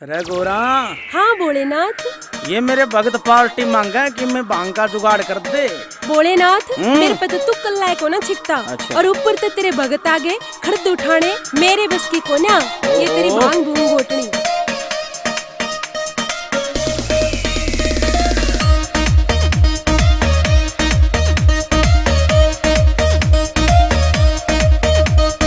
अरे गोरा। हाँ भोलेनाथ। ये मेरे भगत पार्टी मांगा है कि मैं भांग का जुगाड़ कर दे। भोलेनाथ मेरे पे तो तू कल्ला को ना छिकता। अच्छा। और ऊपर तो तेरे भगत आगे खड़द उठाने मेरे बस की कोन्या। ये तेरी भांग भूंग घोटनी।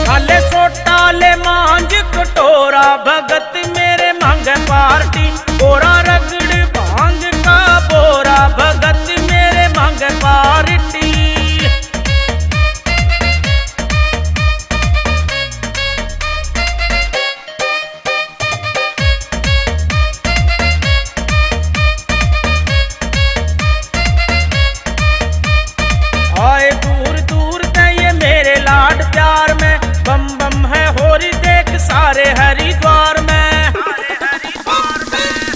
खाले सोटा ले मांझ कटोरा भगत मेरे मांगे पार्टी। गोरा रगड़ भांग का बोरा भगत मेरे मांगे पार्टी। आए दूर दूर ते ये मेरे लाड प्यार में बम बम है होरी देख सारे हरिद्वार में।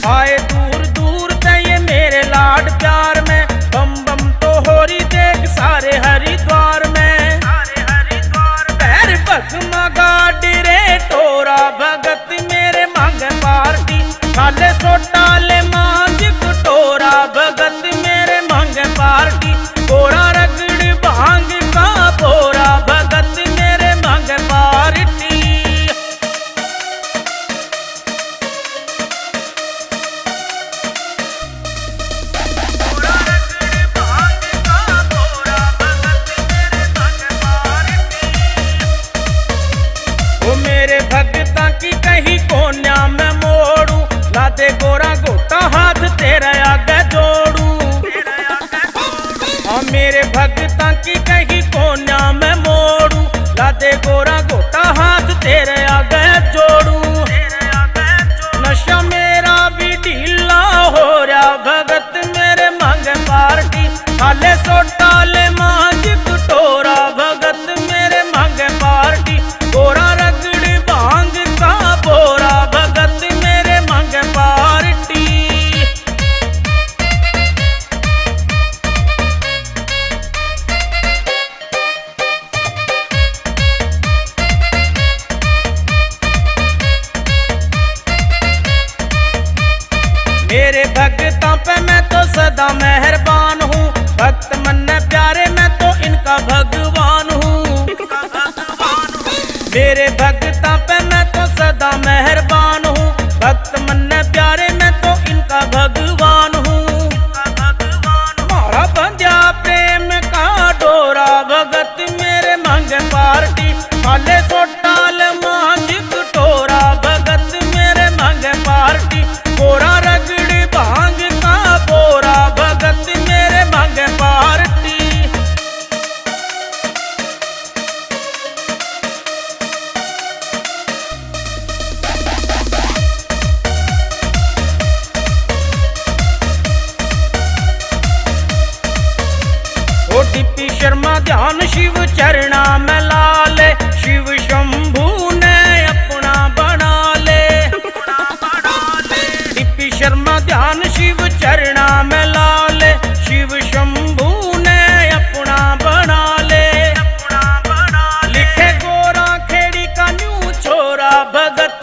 आए दूर दूर ते ये मेरे लाड प्यार में बम बम तो होरी देख सारे हरिद्वार में। पैर भगमा गाड़ी रे टोरा भगत मेरे मांग पार्टी। खाले सोटा ले मांझ कटोरा भगत मेरे मांग पार्टी। गोरा रगड़ भांग का बोरा भगत मेरे मांग पार्टी। ओ मेरे भगता की कहीं कोन्या में मोड़ू। लादे गोरा गोटा हाथ तेरा आगे जोड़ू। हाँ मेरे भगता की कहीं कोन्या में मोड़ू। लादे गोरा गोटा हाथ तेरे आगे जोड़ू। नशा मेरा भी ढीला हो रहा भगत मेरे मांग पार्टी। खाले सोटा ले मांझ कटोरा भगत मेरे मांग पार्टी। गोरा रगड़ भांग का बोरा भगत मेरे मांग पार्टी। मेरे भक्तों पे मैं तो सदा मेहरबान हूँ। भक्त मन प्यारे मैं तो इनका भगवान हूँ। मेरे भक्तों पे मैं तो सदा मेहरबान हूँ। भक्त मन प्यारे मैं तो इनका भगवान हूँ। मारा बंध्या प्रेम का डोरा भगत मेरे मांग पार्टी। खाले सोटा ले मांझ कटोरा भगत मेरे मांग पार्टी। गोरा रगड़ भांग का बोरा भगत मेरे मांग पार्टी। ओ टीपी शर्मा ध्यान शिव चरणा में लाले। शिव शंभू ने अपना बना ले। टीपी शर्मा ध्यान शिव चरणा में लाले। शिव शंभू ने अपना बना ले। लिखे गोरा खेड़ी का न्यू छोरा भगत